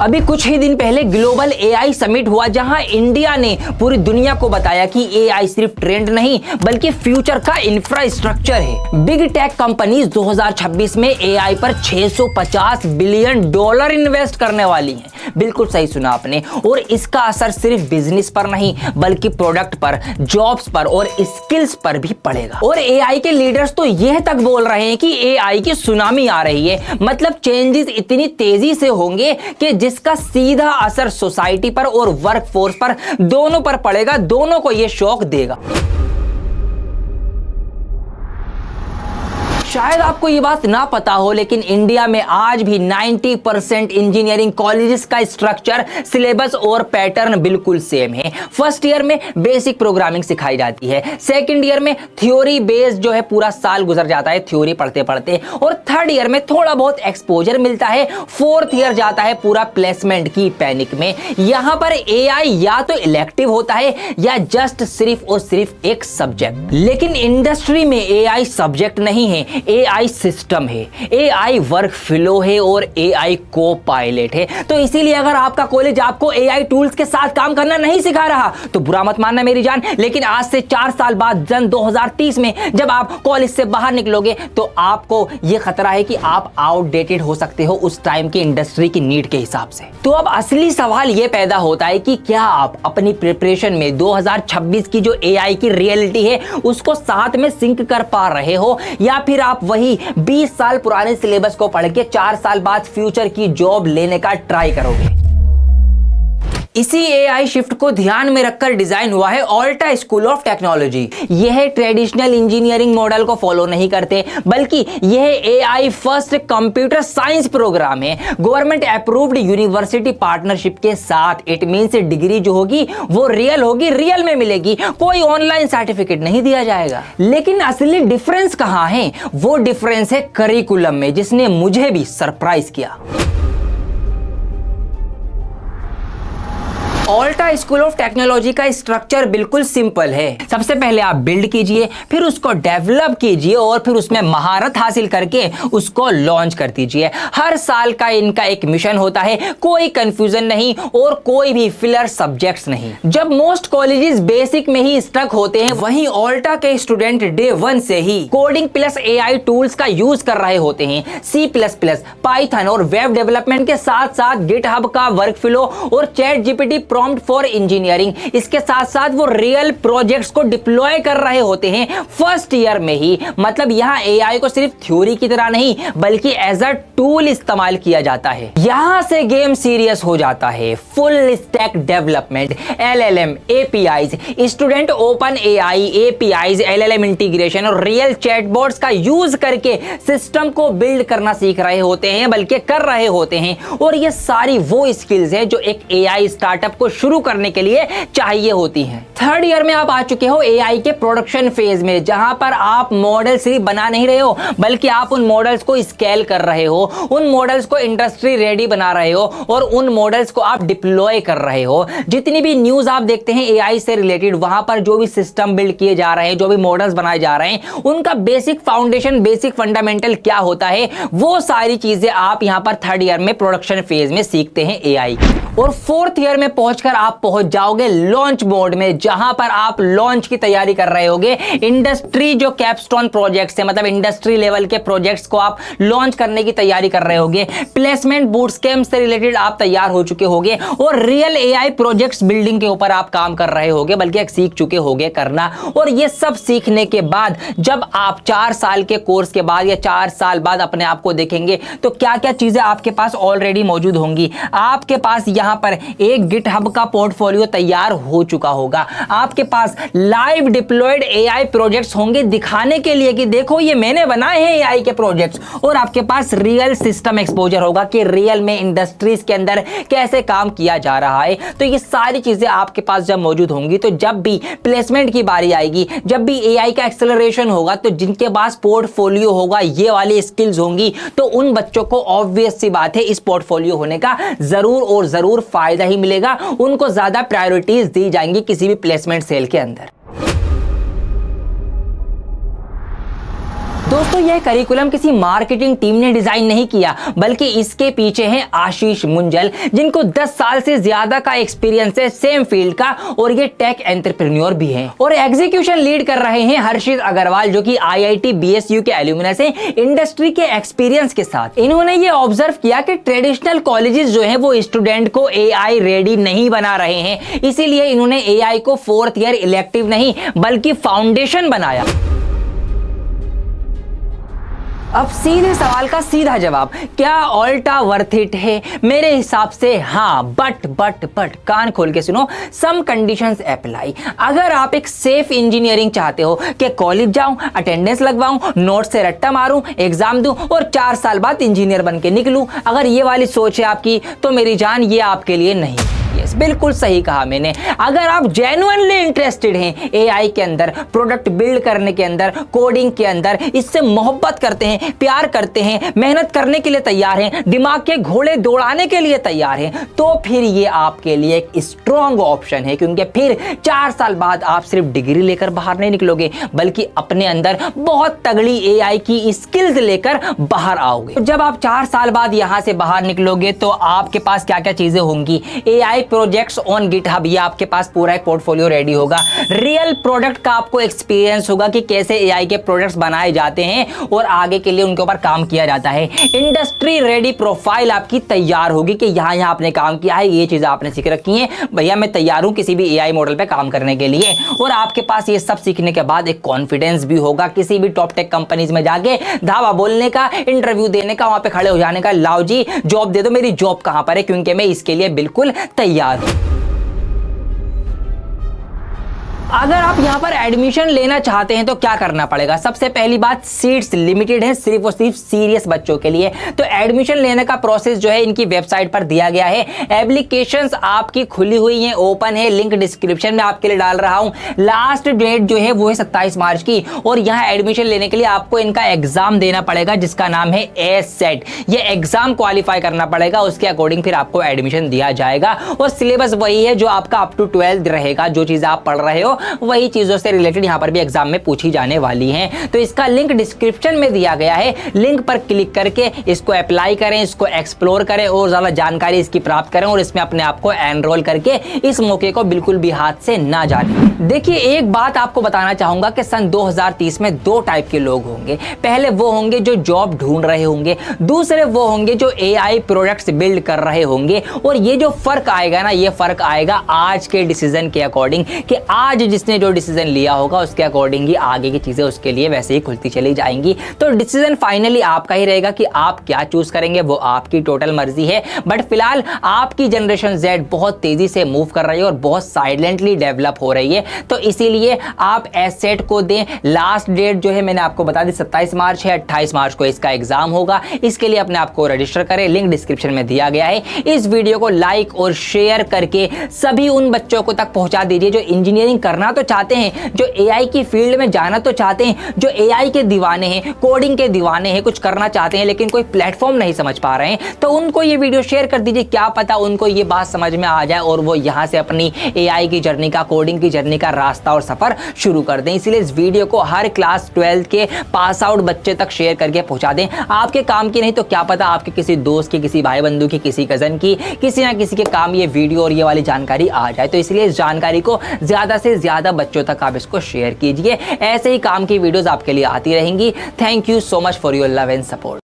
अभी कुछ ही दिन पहले ग्लोबल एआई समिट हुआ जहां इंडिया ने पूरी दुनिया को बताया कि एआई सिर्फ ट्रेंड नहीं बल्कि फ्यूचर का इंफ्रास्ट्रक्चर है। बिग टेक कंपनीज 2026 में एआई पर $650 बिलियन इन्वेस्ट करने वाली हैं। बिल्कुल सही सुना आपने। और इसका असर सिर्फ बिजनेस पर नहीं बल्कि प्रोडक्ट पर, जॉब्स पर और स्किल्स पर भी पड़ेगा। और एआई के लीडर्स तो यह तक बोल रहे हैं कि एआई की सुनामी आ रही है, मतलब चेंजेस इतनी तेजी से होंगे कि जिसका सीधा असर सोसाइटी पर और वर्कफोर्स पर दोनों पर पड़ेगा, दोनों को यह शॉक देगा। शायद आपको ये बात ना पता हो लेकिन इंडिया में आज भी 90% इंजीनियरिंग कॉलेजेस का स्ट्रक्चर, सिलेबस और पैटर्न बिल्कुल सेम है। फर्स्ट ईयर में बेसिक प्रोग्रामिंग सिखाई जाती है, सेकंड ईयर में थ्योरी बेस्ड जो है पूरा साल गुजर जाता है थ्योरी पढ़ते पढ़ते, और थर्ड ईयर में थोड़ा बहुत एक्सपोजर मिलता है, फोर्थ ईयर जाता है पूरा प्लेसमेंट की पैनिक में। यहां पर एआई या तो इलेक्टिव होता है या जस्ट सिर्फ और सिर्फ एक सब्जेक्ट। लेकिन इंडस्ट्री में एआई सब्जेक्ट नहीं है, एआई सिस्टम है, एआई वर्क फ्लो है और एआई को पायलट है। तो इसीलिए अगर आपका कॉलेज आपको एआई टूल्स के साथ काम करना नहीं सिखा रहा तो बुरा मत मानना मेरी जान, लेकिन आज से 4 साल बाद सन 2030 में जब आप कॉलेज से बाहर निकलोगे तो आपको यह खतरा है कि आप आउटडेटेड हो सकते हो उस टाइम की इंडस्ट्री की नीड के हिसाब से। तो अब असली सवाल यह पैदा होता है कि क्या आप अपनी प्रिपरेशन में 2026 की जो एआई की रियलिटी है उसको साथ में सिंक कर पा रहे हो, या फिर आप वही 20 साल पुराने सिलेबस को पढ़ के 4 साल बाद फ्यूचर की जॉब लेने का ट्राई करोगे। इसी एआई शिफ्ट को ध्यान में रखकर डिजाइन हुआ है ऑल्टा स्कूल ऑफ टेक्नोलॉजी। यह ट्रेडिशनल इंजीनियरिंग मॉडल को फॉलो नहीं करते बल्कि यह AI first computer science program है, गवर्नमेंट अप्रूव्ड यूनिवर्सिटी पार्टनरशिप के साथ। इट मींस डिग्री जो होगी वो रियल होगी, रियल में मिलेगी, कोई ऑनलाइन सर्टिफिकेट नहीं दिया जाएगा। लेकिन असली डिफरेंस कहां है? वो डिफरेंस है करिकुलम में, जिसने मुझे भी सरप्राइज किया। ऑल्टा स्कूल ऑफ टेक्नोलॉजी का स्ट्रक्चर बिल्कुल सिंपल है। सबसे पहले आप बिल्ड कीजिए, फिर उसको डेवलप कीजिए और फिर उसमें महारत हासिल करके उसको लॉन्च कर दीजिए। हर साल का इनका एक मिशन होता है, कोई कंफ्यूजन नहीं और कोई भी फिलर सब्जेक्ट्स नहीं। जब मोस्ट कॉलेजेस बेसिक में ही स्टक होते हैं, वहीं ऑल्टा के स्टूडेंट डे 1 से ही कोडिंग प्लस एआई टूल्स का यूज कर रहे होते हैं। C++, पाइथन और वेब डेवलपमेंट के साथ साथ गिटहब का वर्क फ्लो और chat GPT prompt for engineering, इसके साथ साथ वो रियल प्रोजेक्ट्स को डिप्लॉय कर रहे होते हैं फर्स्ट ईयर में ही। मतलब यहां एआई को सिर्फ थ्योरी की तरह नहीं बल्कि एज अ टूल इस्तेमाल किया जाता है। यहां से गेम सीरियस हो जाता है। Full stack development, LLM, APIs, student open AI APIs, LLM integration और रियल चैटबॉट्स का यूज करके सिस्टम को बिल्ड करना सीख रहे होते हैं, बल्कि कर रहे होते हैं। और ये सारी वो स्किल्स है जो एक एआई स्टार्टअप को शुरू करने के लिए चाहिए होती हैं। थर्ड ईयर में आप आ चुके हो एआई के प्रोडक्शन फेज में, जहां पर आप मॉडल सिर्फ बना नहीं रहे हो बल्कि आप उन मॉडल्स को स्केल कर रहे हो, उन मॉडल्स को इंडस्ट्री रेडी बना रहे हो और उन मॉडल्स को आप डिप्लॉय कर रहे हो। जितनी भी न्यूज आप देखते हैं एआई से रिलेटेड, वहां पर जो भी सिस्टम बिल्ड किए जा रहे हैं, जो भी मॉडल्स बनाए जा रहे हैं, उनका बेसिक फाउंडेशन, बेसिक फंडामेंटल क्या होता है, वो सारी चीजें आप यहां पर थर्ड ईयर में प्रोडक्शन फेज में सीखते हैं एआई। और फोर्थ ईयर में पहुंचकर आप पहुंच जाओगे लॉन्च मोड में, जहां पर आप लॉन्च की तैयारी कर रहे होगे। इंडस्ट्री जो कैपस्टोन प्रोजेक्ट्स है, मतलब इंडस्ट्री लेवल के प्रोजेक्ट्स को आप लॉन्च करने की तैयारी कर रहे होगे। प्लेसमेंट बूटकैम्प से रिलेटेड आप तैयार हो चुके होगे और रियल एआई प्रोजेक्ट्स बिल्डिंग के ऊपर आप काम कर रहे होगे, बल्कि सीख चुके होगे करना। और ये सब सीखने के बाद जब आप 4 साल के कोर्स के बाद या 4 साल बाद अपने आप को देखेंगे तो क्या क्या चीजें आपके पास ऑलरेडी मौजूद होंगी। आपके पास यहां पर एक गिटहब का पोर्टफोलियो तैयार हो चुका होगा, आपके पास लाइव डिप्लॉयड एआई प्रोजेक्ट्स होंगे दिखाने के लिए कि देखो ये मैंने बनाए हैं एआई के प्रोजेक्ट्स, और आपके पास रियल सिस्टम एक्सपोजर होगा कि रियल में इंडस्ट्रीज के अंदर कैसे काम किया जा रहा है। तो ये सारी चीजें आपके पास जब मौजूद होंगी तो जब भी प्लेसमेंट की बारी आएगी, जब भी एआई का एक्सेलरेशन होगा, तो जिनके पास पोर्टफोलियो होगा, ये वाली स्किल्स होंगी, तो उन बच्चों को ऑब्वियस सी बात है इस पोर्टफोलियो होने का जरूर और जरूर फायदा ही मिलेगा। उनको ज्यादा प्रायोरिटीज दी जाएंगी किसी भी प्लेसमेंट सेल के अंदर। दोस्तों यह करिकुलम किसी मार्केटिंग टीम ने डिजाइन नहीं किया, बल्कि इसके पीछे हैं आशीष मुंजल, जिनको 10 साल से ज्यादा का एक्सपीरियंस है सेम फील्ड का, और ये टेक एंटरप्रेन्योर भी हैं। और एग्जीक्यूशन लीड कर रहे हैं हर्षित अग्रवाल, जो कि IIT BSU के एल्यूमिनस हैं इंडस्ट्री के एक्सपीरियंस के साथ। इन्होंने ये ऑब्जर्व किया कि ट्रेडिशनल कॉलेजेस जो हैं वो स्टूडेंट को AI रेडी नहीं बना रहे हैं, इसीलिए इन्होंने AI को 4th ईयर इलेक्टिव नहीं बल्कि फाउंडेशन बनाया। अब सीधे सवाल का सीधा जवाब, क्या ऑल्टा वर्थ इट है? मेरे हिसाब से हाँ, बट कान खोल के सुनो, सम कंडीशंस अप्लाई। अगर आप एक सेफ इंजीनियरिंग चाहते हो कि कॉलेज जाऊं, अटेंडेंस लगवाऊं, नोट से रट्टा मारूं, एग्जाम दूं और 4 साल बाद इंजीनियर बन के निकलूं, अगर ये वाली सोच है आपकी, तो मेरी जान ये आपके लिए नहीं। यस, बिल्कुल सही कहा मैंने। अगर आप जेन्युइनली इंटरेस्टेड हैं AI के अंदर, प्रोडक्ट बिल्ड करने के अंदर, कोडिंग के अंदर, इससे मोहब्बत करते हैं, प्यार करते हैं, मेहनत करने के लिए तैयार हैं, दिमाग के घोड़े दौड़ाने के लिए तैयार हैं, तो फिर ये आपके लिए एक स्ट्रॉन्ग ऑप्शन है, क्योंकि फिर 4 साल बाद आप सिर्फ डिग्री लेकर बाहर नहीं निकलोगे, बल्कि अपने अंदर बहुत तगड़ी AI की स्किल्स लेकर बाहर आओगे। तो जब आप 4 साल बाद यहां से बाहर निकलोगे तो आपके पास क्या क्या चीजें होंगी? AI प्रोजेक्ट्स ऑन गिटहब, ये आपके पास पूरा एक पोर्टफोलियो रेडी होगा। रियल प्रोडक्ट का आपको एक्सपीरियंस होगा कि कैसे AI के प्रोडक्ट्स बनाए जाते हैं और आगे के लिए उनके ऊपर काम किया जाता है। इंडस्ट्री रेडी प्रोफाइल आपकी तैयार होगी कि यहां आपने काम किया है, ये चीजें आपने सीख रखी हैं, भैया मैं तैयार हूं किसी भी AI मॉडल पे काम करने के लिए। और आपके पास ये सब सीखने के बाद एक कॉन्फिडेंस भी होगा किसी भी टॉप टेक कंपनीज में जाके धावा बोलने का, इंटरव्यू देने का, वहां पे खड़े हो जाने का, लाओ जी जॉब दे दो, मेरी जॉब कहां पर है, क्योंकि मैं इसके लिए बिल्कुल तैयार हूं। अगर आप यहां पर एडमिशन लेना चाहते हैं तो क्या करना पड़ेगा? सबसे पहली बात, सीट्स लिमिटेड है, सिर्फ और सिर्फ सीरियस बच्चों के लिए। तो एडमिशन लेने का प्रोसेस जो है इनकी वेबसाइट पर दिया गया है। एप्लीकेशंस आपकी खुली हुई हैं, ओपन है, लिंक डिस्क्रिप्शन में आपके लिए डाल रहा हूं। लास्ट डेट जो है वो है 27 मार्च की, और यहां एडमिशन लेने के लिए आपको इनका एग्जाम देना पड़ेगा, जिसका नाम है ACET। ये एग्जाम क्वालिफाई करना पड़ेगा, उसके अकॉर्डिंग फिर आपको एडमिशन दिया जाएगा। और सिलेबस वही है जो आपका अप टू 12th रहेगा, जो चीजें आप पढ़ रहे हो वही चीजों से रिलेटेड यहां पर भी एग्जाम में पूछी जाने वाली हैं। तो इसका लिंक डिस्क्रिप्शन में दिया गया है, लिंक पर क्लिक करके इसको अप्लाई करें, इसको एक्सप्लोर करें और ज्यादा जानकारी इसकी प्राप्त करें, और इसमें अपने आप को एनरोल करके इस मौके को बिल्कुल भी हाथ से ना जाने। देखिए, एक बात आपको बताना चाहूंगा कि सन 2030 में 2 टाइप के लोग होंगे। पहले वो होंगे जो जॉब ढूंढ रहे होंगे, दूसरे वो होंगे जो AI प्रोडक्ट्स बिल्ड कर रहे होंगे। और ये जो फर्क आएगा ना, ये फर्क आएगा आज के डिसीजन के अकॉर्डिंग, कि आज जिसने जो डिसीजन लिया होगा उसके अकॉर्डिंग ही आगे की चीजें उसके लिए वैसे ही खुलती चली जाएंगी। तो डिसीजन फाइनली आपका ही रहेगा कि आप क्या चूज करेंगे, वो आपकी टोटल मर्जी है। बट फिलहाल आपकी जनरेशन Z बहुत तेजी से मूव कर रही है और बहुत साइलेंटली डेवलप हो रही है, तो इसीलिए आप ACET को दें। लास्ट डेट जो है मैंने आपको बता दी 27 मार्च है, 28 मार्च को इसका एग्जाम होगा। इसके लिए अपने आप को रजिस्टर करें, लिंक डिस्क्रिप्शन में दिया गया है। इस वीडियो को लाइक और शेयर करके सभी उन बच्चों को तक पहुंचा दीजिए जो इंजीनियरिंग करना तो चाहते हैं, जो AI की फील्ड में जाना तो चाहते हैं, जो AI के दीवाने हैं, कोडिंग के दीवाने हैं, कुछ करना चाहते हैं लेकिन कोई प्लेटफॉर्म नहीं समझ पा रहे हैं, तो उनको ये वीडियो शेयर कर दीजिए। क्या पता उनको ये बात समझ में आ जाए और वो यहां से अपनी AI की जर्नी का, कोडिंग की जर्नी का रास्ता और सफर शुरू कर दें। इसलिए इस वीडियो को हर क्लास 12th के पास आउट बच्चे तक शेयर करके पहुंचा दें। आपके काम की नहीं तो क्या पता आपके किसी दोस्त की, किसी भाई बंधु की, किसी कजन की, किसी ना किसी के काम ये वीडियो और ये वाली जानकारी आ जाए। तो इसलिए इस जानकारी को ज्यादा से ज्यादा बच्चों तक आप इसको शेयर कीजिए। ऐसे ही काम की वीडियोस आपके लिए आती रहेंगी। Thank you so much for your love and support.